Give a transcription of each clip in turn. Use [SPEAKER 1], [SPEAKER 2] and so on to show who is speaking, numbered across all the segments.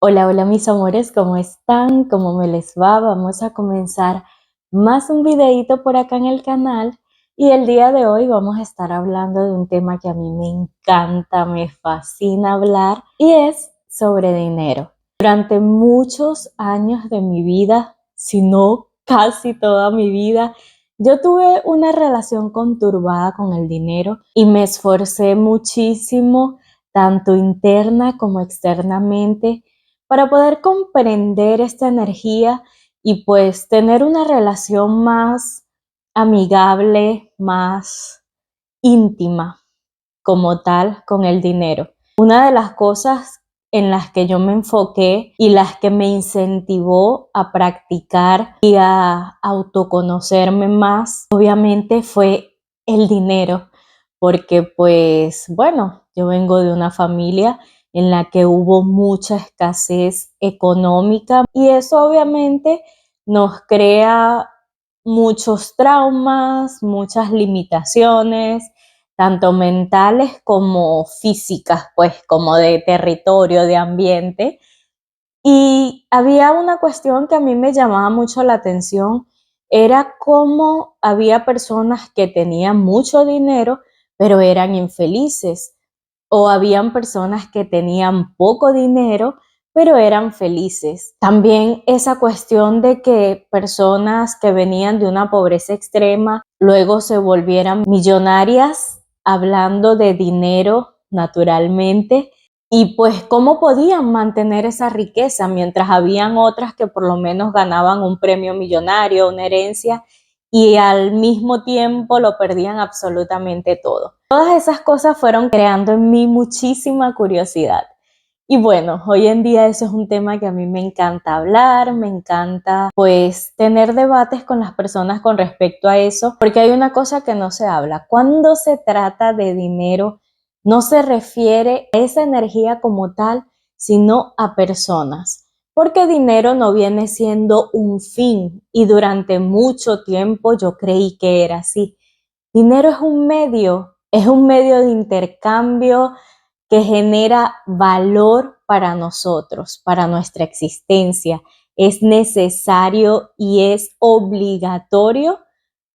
[SPEAKER 1] Hola, hola mis amores, ¿cómo están? ¿Cómo me les va? Vamos a comenzar más un videito por acá en el canal y el día de hoy vamos a estar hablando de un tema que a mí me encanta, me fascina hablar y es sobre dinero. Durante muchos años de mi vida, si no casi toda mi vida, yo tuve una relación conturbada con el dinero y me esforcé muchísimo, tanto interna como externamente, para poder comprender esta energía y pues tener una relación más amigable, más íntima como tal con el dinero. Una de las cosas en las que yo me enfoqué y las que me incentivó a practicar y a autoconocerme más, obviamente fue el dinero, porque pues bueno, yo vengo de una familia en la que hubo mucha escasez económica y eso obviamente nos crea muchos traumas, muchas limitaciones, tanto mentales como físicas, pues como de territorio, de ambiente. Y había una cuestión que a mí me llamaba mucho la atención, era cómo había personas que tenían mucho dinero, pero eran infelices, o habían personas que tenían poco dinero, pero eran felices. También esa cuestión de que personas que venían de una pobreza extrema luego se volvieran millonarias hablando de dinero naturalmente, y pues cómo podían mantener esa riqueza mientras habían otras que por lo menos ganaban un premio millonario, una herencia, y al mismo tiempo lo perdían absolutamente todo. Todas esas cosas fueron creando en mí muchísima curiosidad. Y bueno, hoy en día eso es un tema que a mí me encanta hablar, me encanta pues tener debates con las personas con respecto a eso, porque hay una cosa que no se habla. Cuando se trata de dinero, no se refiere a esa energía como tal, sino a personas. Porque dinero no viene siendo un fin y durante mucho tiempo yo creí que era así. Dinero es un medio de intercambio que genera valor para nosotros, para nuestra existencia. Es necesario y es obligatorio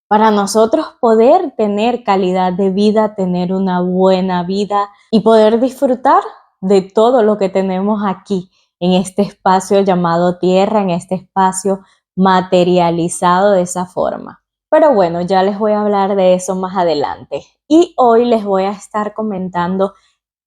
[SPEAKER 1] para nosotros poder tener calidad de vida, tener una buena vida y poder disfrutar de todo lo que tenemos aquí en este espacio llamado tierra, en este espacio materializado de esa forma. Pero bueno, ya les voy a hablar de eso más adelante. Y hoy les voy a estar comentando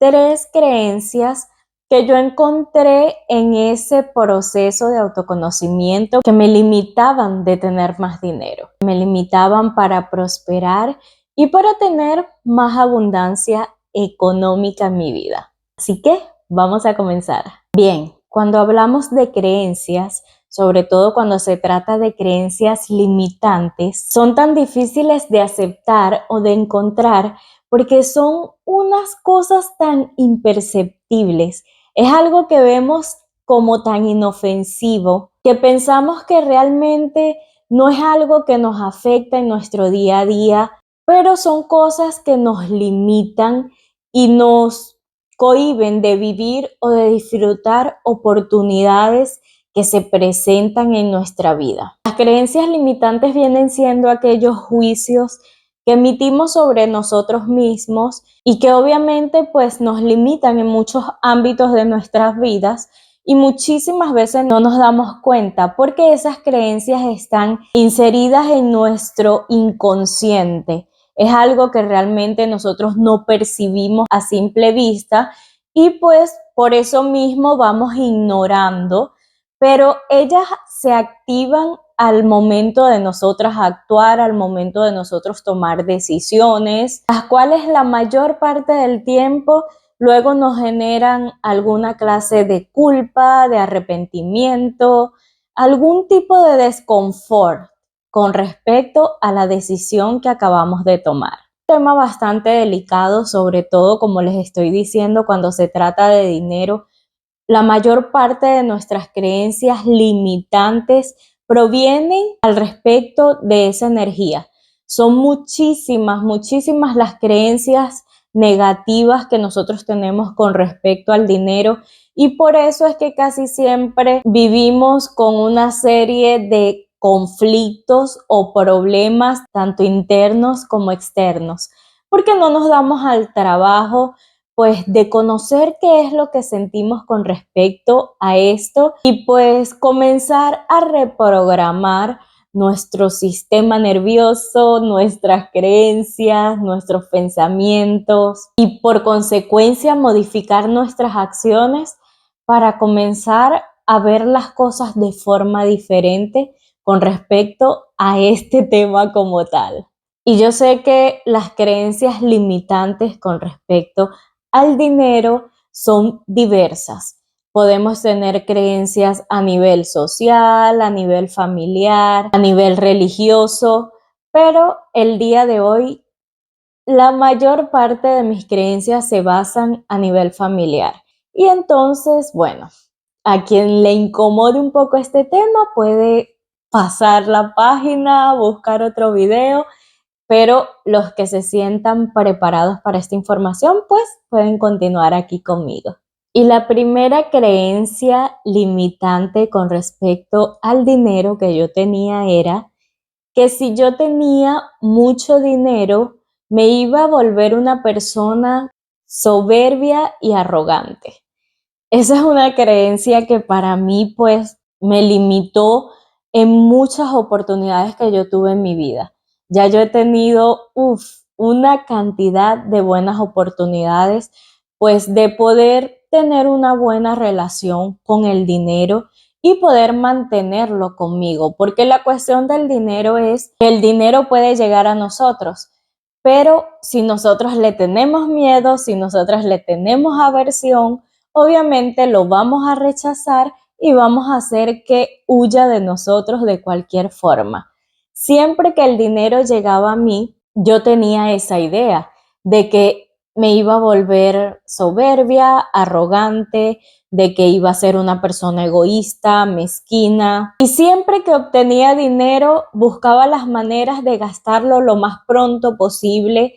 [SPEAKER 1] 3 creencias que yo encontré en ese proceso de autoconocimiento que me limitaban de tener más dinero, me limitaban para prosperar y para tener más abundancia económica en mi vida. Así que vamos a comenzar. Bien, cuando hablamos de creencias, sobre todo cuando se trata de creencias limitantes, son tan difíciles de aceptar o de encontrar porque son unas cosas tan imperceptibles. Es algo que vemos como tan inofensivo que pensamos que realmente no es algo que nos afecta en nuestro día a día, pero son cosas que nos limitan y nos cohíben de vivir o de disfrutar oportunidades que se presentan en nuestra vida. Las creencias limitantes vienen siendo aquellos juicios que emitimos sobre nosotros mismos y que obviamente pues nos limitan en muchos ámbitos de nuestras vidas y muchísimas veces no nos damos cuenta porque esas creencias están inseridas en nuestro inconsciente. Es algo que realmente nosotros no percibimos a simple vista y pues por eso mismo vamos ignorando, pero ellas se activan al momento de nosotras actuar, al momento de nosotros tomar decisiones, las cuales la mayor parte del tiempo luego nos generan alguna clase de culpa, de arrepentimiento, algún tipo de desconfort con respecto a la decisión que acabamos de tomar. Un tema bastante delicado, sobre todo, como les estoy diciendo, cuando se trata de dinero. La mayor parte de nuestras creencias limitantes provienen al respecto de esa energía. Son muchísimas, muchísimas las creencias negativas que nosotros tenemos con respecto al dinero y por eso es que casi siempre vivimos con una serie de conflictos o problemas tanto internos como externos, porque no nos damos al trabajo pues de conocer qué es lo que sentimos con respecto a esto y pues comenzar a reprogramar nuestro sistema nervioso, nuestras creencias, nuestros pensamientos y por consecuencia modificar nuestras acciones para comenzar a ver las cosas de forma diferente con respecto a este tema como tal. Y yo sé que las creencias limitantes con respecto al dinero son diversas. Podemos tener creencias a nivel social, a nivel familiar, a nivel religioso, pero el día de hoy la mayor parte de mis creencias se basan a nivel familiar. Y entonces, bueno, a quien le incomode un poco este tema puede pasar la página, buscar otro video, pero los que se sientan preparados para esta información, pues pueden continuar aquí conmigo. Y la primera creencia limitante con respecto al dinero que yo tenía era que si yo tenía mucho dinero, me iba a volver una persona soberbia y arrogante. Esa es una creencia que para mí pues me limitó en muchas oportunidades que yo tuve en mi vida. Ya yo he tenido una cantidad de buenas oportunidades pues de poder tener una buena relación con el dinero y poder mantenerlo conmigo, porque la cuestión del dinero es que el dinero puede llegar a nosotros, pero si nosotros le tenemos miedo, si nosotros le tenemos aversión, obviamente lo vamos a rechazar y vamos a hacer que huya de nosotros de cualquier forma. Siempre que el dinero llegaba a mí, yo tenía esa idea de que me iba a volver soberbia, arrogante, de que iba a ser una persona egoísta, mezquina. Y siempre que obtenía dinero, buscaba las maneras de gastarlo lo más pronto posible,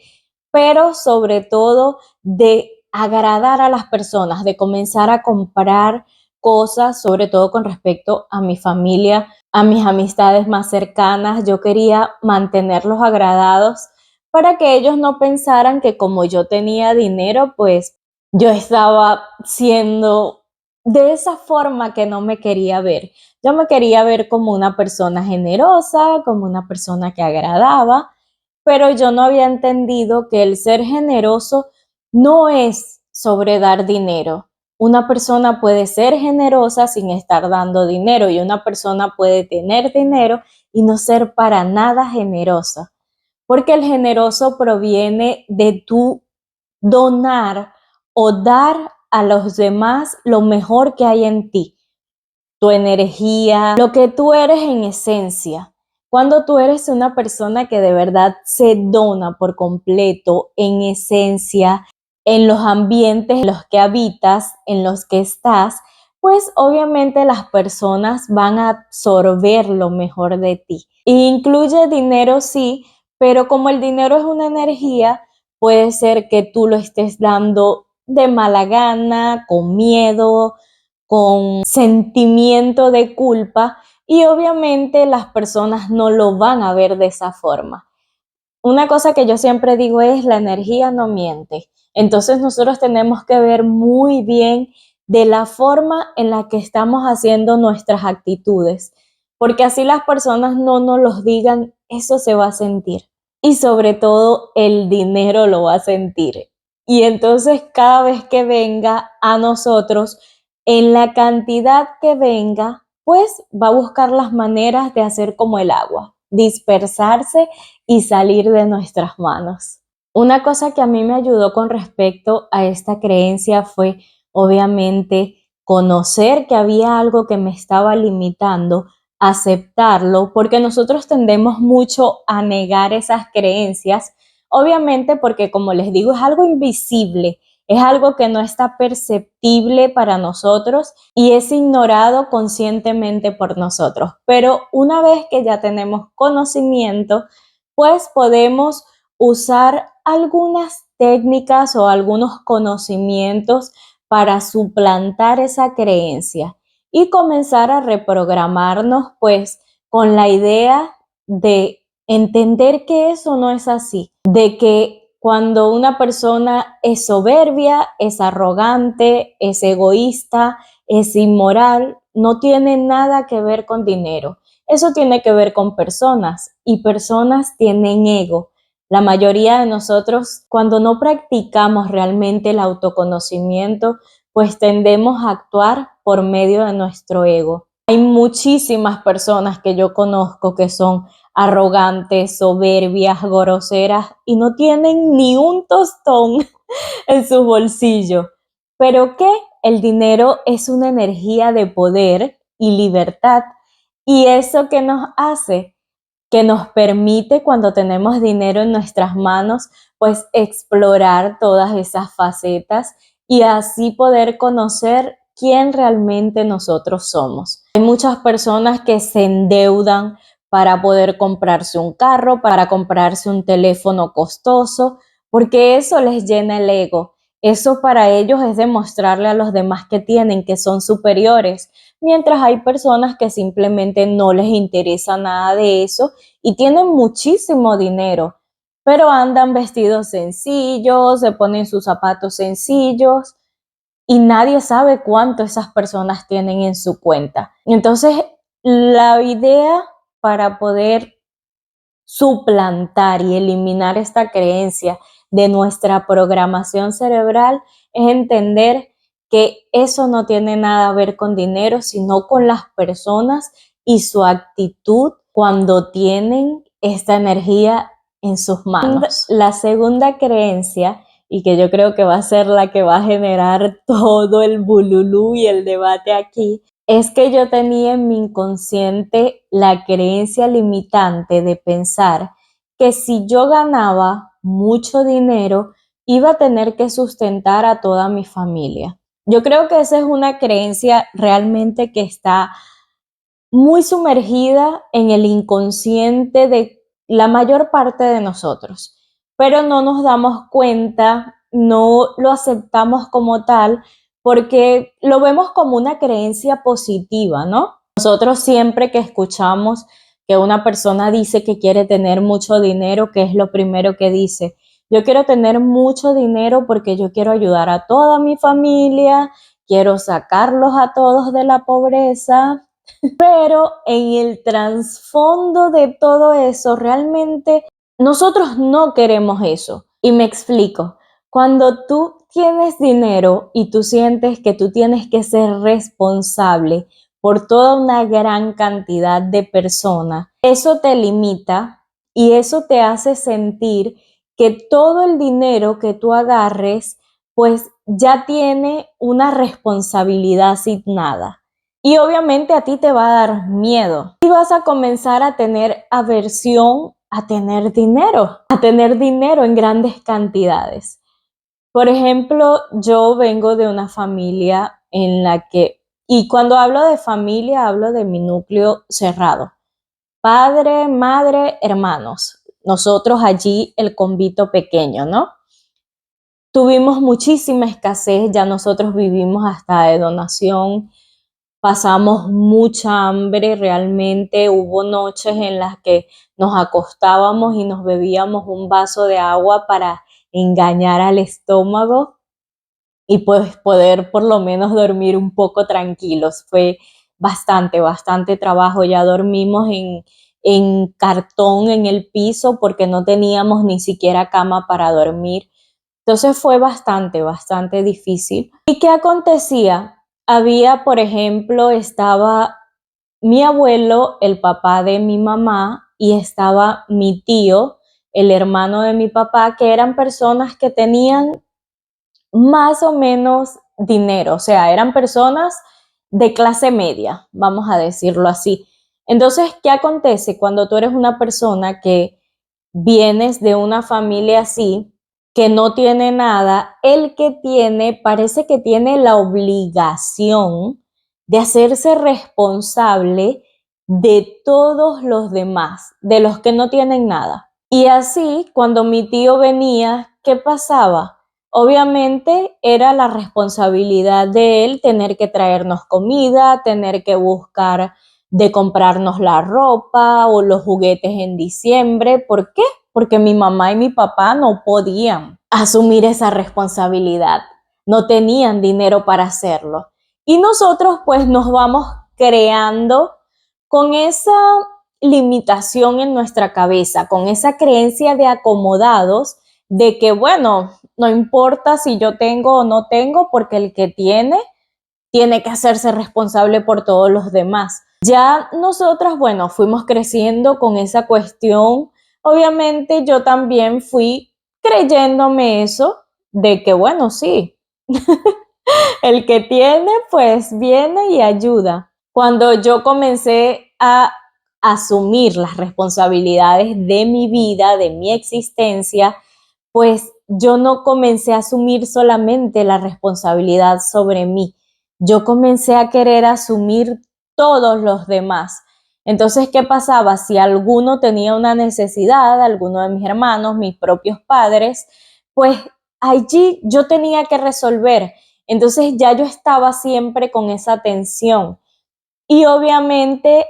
[SPEAKER 1] pero sobre todo de agradar a las personas, de comenzar a comprar cosas, sobre todo con respecto a mi familia, a mis amistades más cercanas. Yo quería mantenerlos agradados para que ellos no pensaran que como yo tenía dinero, pues yo estaba siendo de esa forma que no me quería ver. Yo me quería ver como una persona generosa, como una persona que agradaba, pero yo no había entendido que el ser generoso no es sobre dar dinero. Una persona puede ser generosa sin estar dando dinero y una persona puede tener dinero y no ser para nada generosa, porque el generoso proviene de tu donar o dar a los demás lo mejor que hay en ti, tu energía, lo que tú eres en esencia. Cuando tú eres una persona que de verdad se dona por completo en esencia, en los ambientes en los que habitas, en los que estás, pues obviamente las personas van a absorber lo mejor de ti. E incluye dinero, sí, pero como el dinero es una energía, puede ser que tú lo estés dando de mala gana, con miedo, con sentimiento de culpa y obviamente las personas no lo van a ver de esa forma. Una cosa que yo siempre digo es la energía no miente. Entonces nosotros tenemos que ver muy bien de la forma en la que estamos haciendo nuestras actitudes, porque así las personas no nos los digan, eso se va a sentir. Y sobre todo el dinero lo va a sentir. Y entonces cada vez que venga a nosotros, en la cantidad que venga, pues va a buscar las maneras de hacer como el agua, dispersarse y salir de nuestras manos. Una cosa que a mí me ayudó con respecto a esta creencia fue, obviamente, conocer que había algo que me estaba limitando, aceptarlo, porque nosotros tendemos mucho a negar esas creencias, obviamente porque, como les digo, es algo invisible, es algo que no está perceptible para nosotros y es ignorado conscientemente por nosotros. Pero una vez que ya tenemos conocimiento, pues podemos usar algunas técnicas o algunos conocimientos para suplantar esa creencia y comenzar a reprogramarnos pues con la idea de entender que eso no es así, de que cuando una persona es soberbia, es arrogante, es egoísta, es inmoral, no tiene nada que ver con dinero. Eso tiene que ver con personas y personas tienen ego. La mayoría de nosotros, cuando no practicamos realmente el autoconocimiento, pues tendemos a actuar por medio de nuestro ego. Hay muchísimas personas que yo conozco que son arrogantes, soberbias, groseras y no tienen ni un tostón en su bolsillo. ¿Pero qué? El dinero es una energía de poder y libertad. ¿Y eso qué nos hace? Que nos permite cuando tenemos dinero en nuestras manos, pues explorar todas esas facetas y así poder conocer quién realmente nosotros somos. Hay muchas personas que se endeudan para poder comprarse un carro, para comprarse un teléfono costoso, porque eso les llena el ego. Eso para ellos es demostrarle a los demás que tienen, que son superiores, mientras hay personas que simplemente no les interesa nada de eso y tienen muchísimo dinero, pero andan vestidos sencillos, se ponen sus zapatos sencillos y nadie sabe cuánto esas personas tienen en su cuenta. Entonces, la idea para poder suplantar y eliminar esta creencia de nuestra programación cerebral es entender que eso no tiene nada a ver con dinero, sino con las personas y su actitud cuando tienen esta energía en sus manos. La segunda creencia, y que yo creo que va a ser la que va a generar todo el bululú y el debate aquí, es que yo tenía en mi inconsciente la creencia limitante de pensar que si yo ganaba mucho dinero, iba a tener que sustentar a toda mi familia. Yo creo que esa es una creencia realmente que está muy sumergida en el inconsciente de la mayor parte de nosotros, pero no nos damos cuenta, no lo aceptamos como tal, porque lo vemos como una creencia positiva, ¿no? Nosotros siempre que escuchamos que una persona dice que quiere tener mucho dinero, ¿qué es lo primero que dice? Yo quiero tener mucho dinero porque yo quiero ayudar a toda mi familia, quiero sacarlos a todos de la pobreza, pero en el trasfondo de todo eso, realmente nosotros no queremos eso. Y me explico. Cuando tú tienes dinero y tú sientes que tú tienes que ser responsable por toda una gran cantidad de personas, eso te limita y eso te hace sentir que todo el dinero que tú agarres, pues ya tiene una responsabilidad asignada. Y obviamente a ti te va a dar miedo y vas a comenzar a tener aversión a tener dinero en grandes cantidades. Por ejemplo, yo vengo de una familia en la que, y cuando hablo de familia, hablo de mi núcleo cerrado. Padre, madre, hermanos. Nosotros allí el convito pequeño, ¿no? Tuvimos muchísima escasez, ya nosotros vivimos hasta de donación. Pasamos mucha hambre, realmente hubo noches en las que nos acostábamos y nos bebíamos un vaso de agua para engañar al estómago y pues poder por lo menos dormir un poco tranquilos. Fue bastante trabajo. Ya dormimos en cartón en el piso porque no teníamos ni siquiera cama para dormir. Entonces fue bastante difícil. ¿Y qué acontecía? Había, por ejemplo, estaba mi abuelo, el papá de mi mamá, y estaba mi tío, el hermano de mi papá, que eran personas que tenían más o menos dinero, o sea, eran personas de clase media, vamos a decirlo así. Entonces, ¿qué acontece cuando tú eres una persona que vienes de una familia así, que no tiene nada? El que tiene, parece que tiene la obligación de hacerse responsable de todos los demás, de los que no tienen nada. Y así, cuando mi tío venía, ¿qué pasaba? obviamente era la responsabilidad de él tener que traernos comida, tener que buscar de comprarnos la ropa o los juguetes en diciembre. ¿Por qué? Porque mi mamá y mi papá no podían asumir esa responsabilidad, no tenían dinero para hacerlo. Y nosotros pues nos vamos creando con esa limitación en nuestra cabeza, con esa creencia de acomodados, de que bueno, no importa si yo tengo o no tengo, porque el que tiene que hacerse responsable por todos los demás. Ya nosotras, bueno, fuimos creciendo con esa cuestión. Obviamente yo también fui creyéndome eso, de que bueno, sí, el que tiene, pues viene y ayuda. Cuando yo comencé a asumir las responsabilidades de mi vida, de mi existencia, pues yo no comencé a asumir solamente la responsabilidad sobre mí, yo comencé a querer asumir todos los demás. Entonces, ¿qué pasaba? Si alguno tenía una necesidad, alguno de mis hermanos, mis propios padres, pues allí yo tenía que resolver. Entonces ya yo estaba siempre con esa tensión. Y obviamente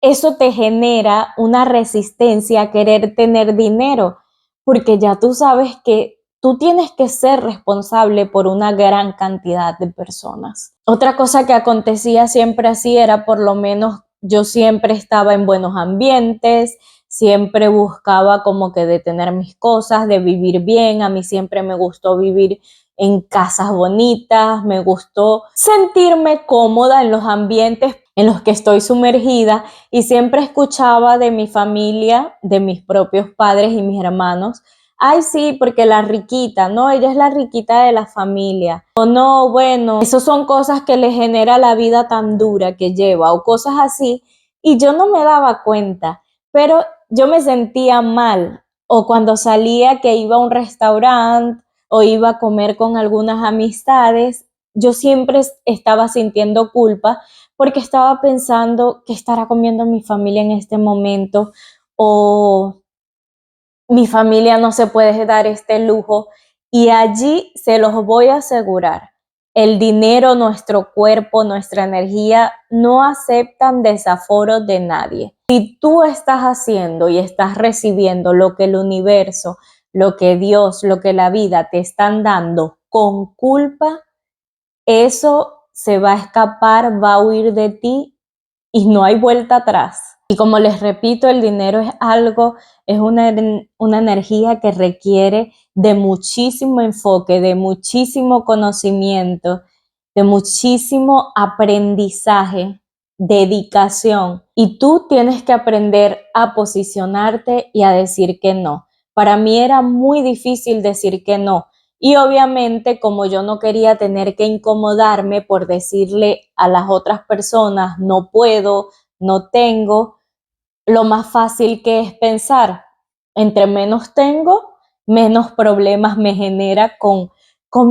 [SPEAKER 1] eso te genera una resistencia a querer tener dinero, porque ya tú sabes que tú tienes que ser responsable por una gran cantidad de personas. Otra cosa que acontecía siempre así era, por lo menos yo siempre estaba en buenos ambientes, siempre buscaba como que de tener mis cosas, de vivir bien. A mí siempre me gustó vivir en casas bonitas, me gustó sentirme cómoda en los ambientes en los que estoy sumergida, y siempre escuchaba de mi familia, de mis propios padres y mis hermanos: ay, sí, porque la riquita, no, ella es la riquita de la familia, o no, bueno, eso son cosas que le genera la vida tan dura que lleva, o cosas así, y yo no me daba cuenta, pero yo me sentía mal. O cuando salía, que iba a un restaurante o iba a comer con algunas amistades, yo siempre estaba sintiendo culpa, porque estaba pensando qué estará comiendo mi familia en este momento, o mi familia no se puede dar este lujo. Y allí se los voy a asegurar, el dinero, nuestro cuerpo, nuestra energía no aceptan desaforos de nadie. Si tú estás haciendo y estás recibiendo lo que el universo, lo que Dios, lo que la vida te están dando con culpa, eso se va a escapar, va a huir de ti y no hay vuelta atrás. Y como les repito, el dinero es algo, es una energía que requiere de muchísimo enfoque, de muchísimo conocimiento, de muchísimo aprendizaje, dedicación. Y tú tienes que aprender a posicionarte y a decir que no. Para mí era muy difícil decir que no. Y obviamente, como yo no quería tener que incomodarme por decirle a las otras personas no puedo, no tengo, lo más fácil que es pensar, entre menos tengo, menos problemas me genera con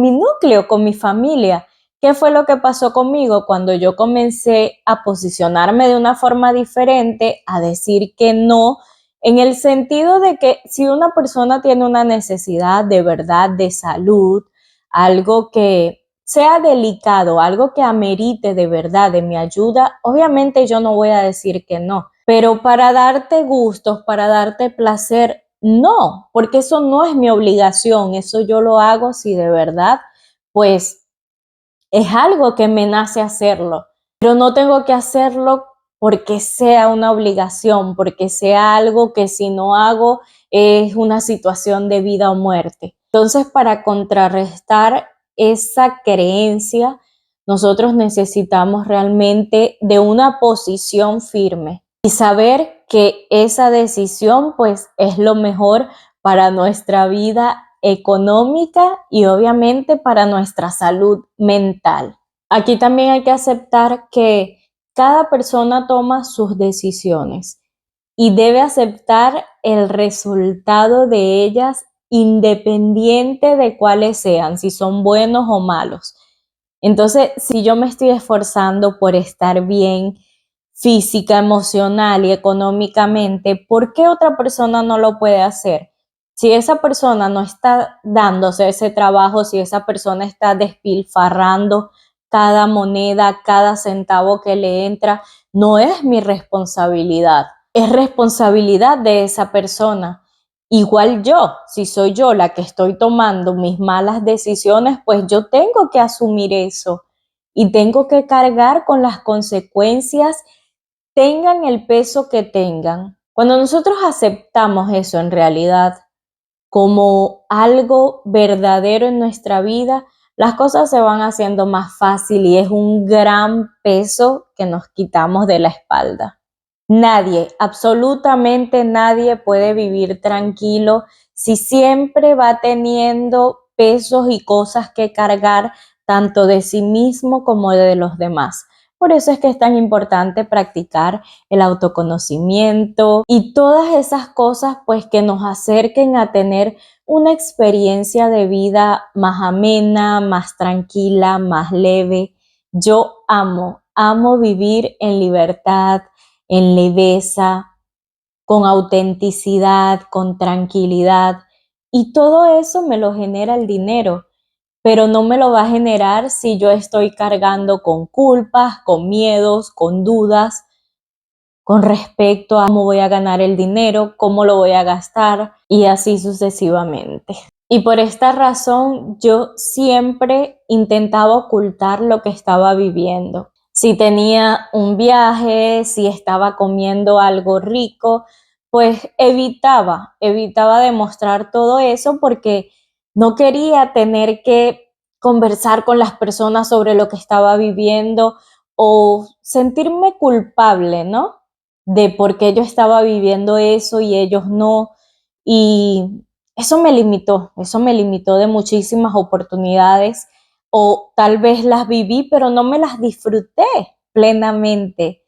[SPEAKER 1] mi núcleo, con mi familia. ¿Qué fue lo que pasó conmigo cuando yo comencé a posicionarme de una forma diferente, a decir que no, en el sentido de que si una persona tiene una necesidad de verdad de salud, algo que sea delicado, algo que amerite de verdad de mi ayuda, obviamente yo no voy a decir que no. Pero para darte gustos, para darte placer, no, porque eso no es mi obligación, eso yo lo hago si de verdad, pues es algo que me nace hacerlo, pero no tengo que hacerlo porque sea una obligación, porque sea algo que si no hago es una situación de vida o muerte. Entonces, para contrarrestar esa creencia, nosotros necesitamos realmente de una posición firme y saber que esa decisión pues es lo mejor para nuestra vida económica y obviamente para nuestra salud mental. Aquí también hay que aceptar que cada persona toma sus decisiones y debe aceptar el resultado de ellas independiente de cuáles sean, si son buenos o malos. Entonces, si yo me estoy esforzando por estar bien física, emocional y económicamente, ¿por qué otra persona no lo puede hacer? Si esa persona no está dándose ese trabajo, si esa persona está despilfarrando cada moneda, cada centavo que le entra, no es mi responsabilidad, es responsabilidad de esa persona. Igual yo, si soy yo la que estoy tomando mis malas decisiones, pues yo tengo que asumir eso y tengo que cargar con las consecuencias, tengan el peso que tengan. Cuando nosotros aceptamos eso en realidad como algo verdadero en nuestra vida, las cosas se van haciendo más fácil y es un gran peso que nos quitamos de la espalda. Nadie, absolutamente nadie puede vivir tranquilo si siempre va teniendo pesos y cosas que cargar, tanto de sí mismo como de los demás. Por eso es que es tan importante practicar el autoconocimiento y todas esas cosas pues que nos acerquen a tener una experiencia de vida más amena, más tranquila, más leve. Yo amo vivir en libertad, en leveza, con autenticidad, con tranquilidad. Y todo eso me lo genera el dinero, pero no me lo va a generar si yo estoy cargando con culpas, con miedos, con dudas, con respecto a cómo voy a ganar el dinero, cómo lo voy a gastar y así sucesivamente. Y por esta razón yo siempre intentaba ocultar lo que estaba viviendo. Si tenía un viaje, si estaba comiendo algo rico, pues evitaba demostrar todo eso porque no quería tener que conversar con las personas sobre lo que estaba viviendo o sentirme culpable, ¿no? De por qué yo estaba viviendo eso y ellos no. Y eso me limitó de muchísimas oportunidades o tal vez las viví, pero no me las disfruté plenamente,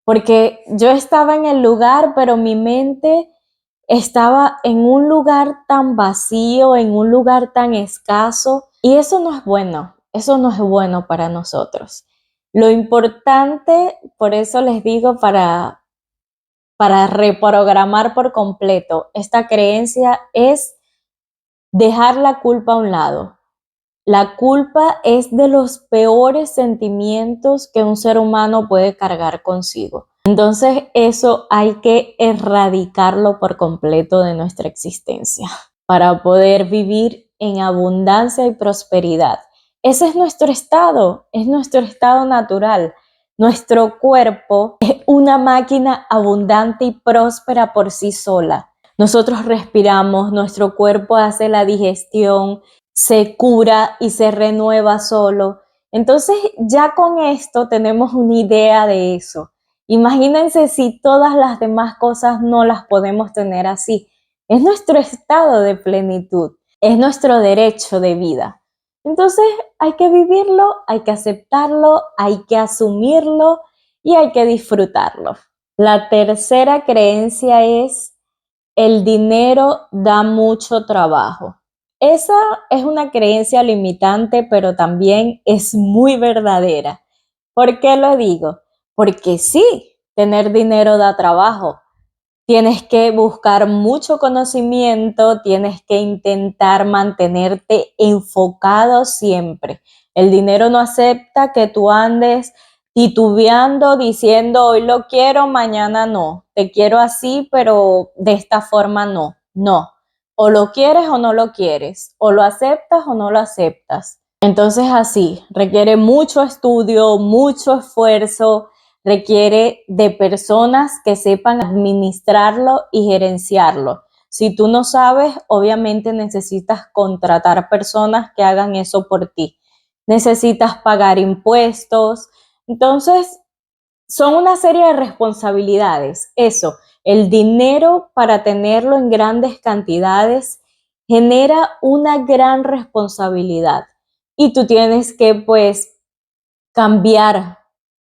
[SPEAKER 1] porque yo estaba en el lugar, pero mi mente estaba en un lugar tan vacío, en un lugar tan escaso, y eso no es bueno, eso no es bueno para nosotros. Lo importante, por eso les digo, para reprogramar por completo esta creencia es dejar la culpa a un lado. La culpa es de los peores sentimientos que un ser humano puede cargar consigo. Entonces eso hay que erradicarlo por completo de nuestra existencia para poder vivir en abundancia y prosperidad. Ese es nuestro estado natural. Nuestro cuerpo es una máquina abundante y próspera por sí sola. Nosotros respiramos, nuestro cuerpo hace la digestión, se cura y se renueva solo. Entonces ya con esto tenemos una idea de eso. Imagínense si todas las demás cosas no las podemos tener así. Es nuestro estado de plenitud, es nuestro derecho de vida. Entonces hay que vivirlo, hay que aceptarlo, hay que asumirlo y hay que disfrutarlo. La tercera creencia es: el dinero da mucho trabajo. Esa es una creencia limitante, pero también es muy verdadera. ¿Por qué lo digo? Porque sí, tener dinero da trabajo. Tienes que buscar mucho conocimiento, tienes que intentar mantenerte enfocado siempre. El dinero no acepta que tú andes titubeando, diciendo hoy lo quiero, mañana no. Te quiero así, pero de esta forma no. No. O lo quieres o no lo quieres. O lo aceptas o no lo aceptas. Entonces así, requiere mucho estudio, mucho esfuerzo, requiere de personas que sepan administrarlo y gerenciarlo. Si tú no sabes, obviamente necesitas contratar personas que hagan eso por ti. Necesitas pagar impuestos. Entonces, son una serie de responsabilidades. Eso, el dinero para tenerlo en grandes cantidades genera una gran responsabilidad. Y tú tienes que, pues, cambiar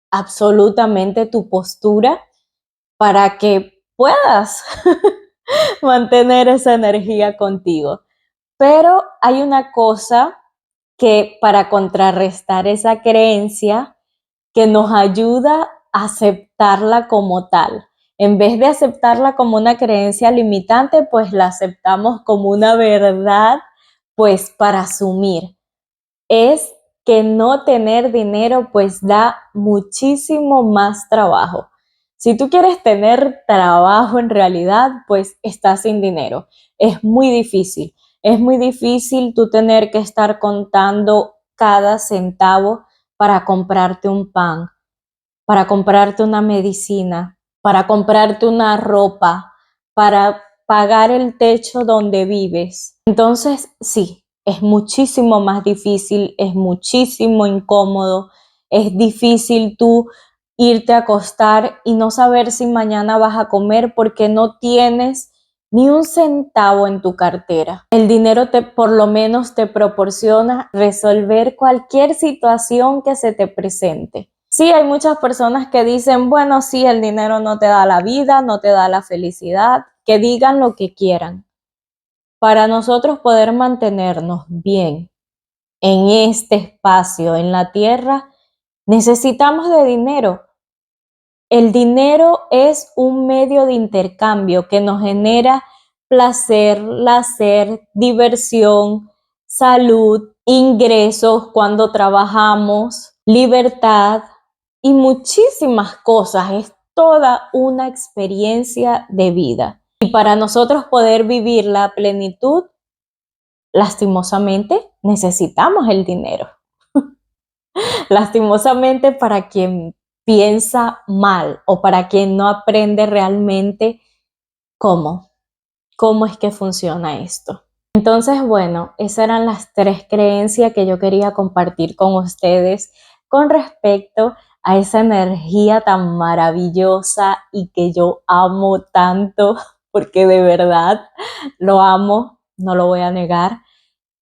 [SPEAKER 1] absolutamente tu postura para que puedas mantener esa energía contigo. Pero hay una cosa que para contrarrestar esa creencia que nos ayuda a aceptarla como tal. En vez de aceptarla como una creencia limitante, pues la aceptamos como una verdad, pues para asumir. Es que no tener dinero pues da muchísimo más trabajo. Si tú quieres tener trabajo en realidad, pues estás sin dinero. Es muy difícil. Es muy difícil tú tener que estar contando cada centavo para comprarte un pan, para comprarte una medicina, para comprarte una ropa, para pagar el techo donde vives. Entonces, sí, es muchísimo más difícil, es muchísimo incómodo, es difícil tú irte a acostar y no saber si mañana vas a comer porque no tienes ni un centavo en tu cartera. El dinero por lo menos te proporciona resolver cualquier situación que se te presente. Sí, hay muchas personas que dicen, bueno, sí, el dinero no te da la vida, no te da la felicidad, que digan lo que quieran. Para nosotros poder mantenernos bien en este espacio, en la tierra, necesitamos de dinero. El dinero es un medio de intercambio que nos genera placer, diversión, salud, ingresos cuando trabajamos, libertad y muchísimas cosas. Es toda una experiencia de vida. Y para nosotros poder vivir la plenitud, lastimosamente, necesitamos el dinero. Lastimosamente, para quien piensa mal o para quien no aprende realmente cómo es que funciona esto. Entonces, bueno, esas eran las 3 creencias que yo quería compartir con ustedes con respecto a esa energía tan maravillosa y que yo amo tanto, porque de verdad lo amo, no lo voy a negar.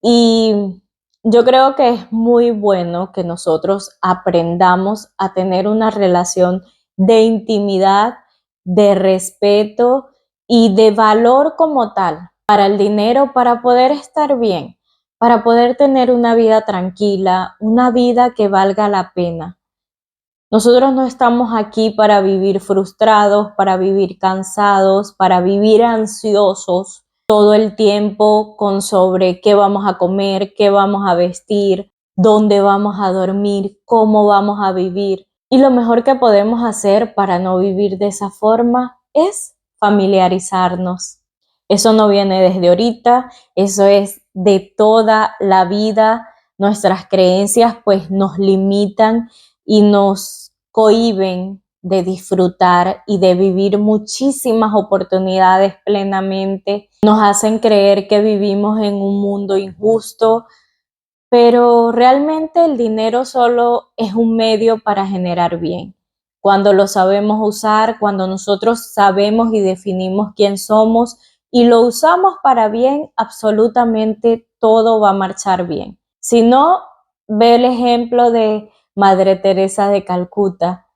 [SPEAKER 1] Y yo creo que es muy bueno que nosotros aprendamos a tener una relación de intimidad, de respeto y de valor como tal para el dinero, para poder estar bien, para poder tener una vida tranquila, una vida que valga la pena. Nosotros no estamos aquí para vivir frustrados, para vivir cansados, para vivir ansiosos todo el tiempo con sobre qué vamos a comer, qué vamos a vestir, dónde vamos a dormir, cómo vamos a vivir. Y lo mejor que podemos hacer para no vivir de esa forma es familiarizarnos. Eso no viene desde ahorita, eso es de toda la vida. Nuestras creencias pues nos limitan y nos cohíben de disfrutar y de vivir muchísimas oportunidades plenamente. Nos hacen creer que vivimos en un mundo injusto, pero realmente el dinero solo es un medio para generar bien. Cuando lo sabemos usar, cuando nosotros sabemos y definimos quién somos y lo usamos para bien, absolutamente todo va a marchar bien. Si no, ve el ejemplo de Madre Teresa de Calcuta.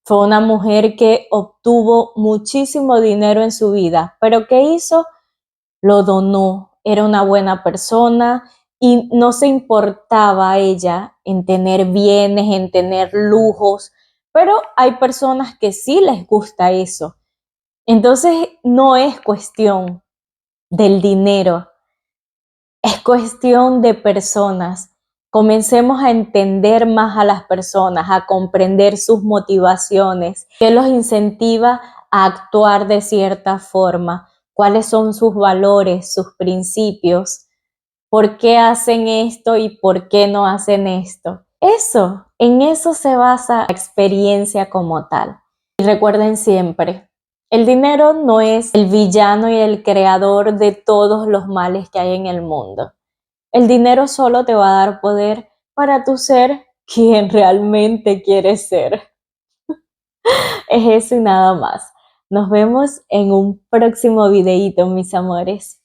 [SPEAKER 1] Fue una mujer que obtuvo muchísimo dinero en su vida, pero ¿qué hizo? Lo donó. Era una buena persona y no se importaba a ella en tener bienes, en tener lujos, pero hay personas que sí les gusta eso. Entonces no es cuestión del dinero, es cuestión de personas. Comencemos a entender más a las personas, a comprender sus motivaciones, qué los incentiva a actuar de cierta forma, cuáles son sus valores, sus principios, por qué hacen esto y por qué no hacen esto. En eso se basa la experiencia como tal. Y recuerden siempre, el dinero no es el villano y el creador de todos los males que hay en el mundo. El dinero solo te va a dar poder para tú ser quien realmente quieres ser. Es eso y nada más. Nos vemos en un próximo videíto, mis amores.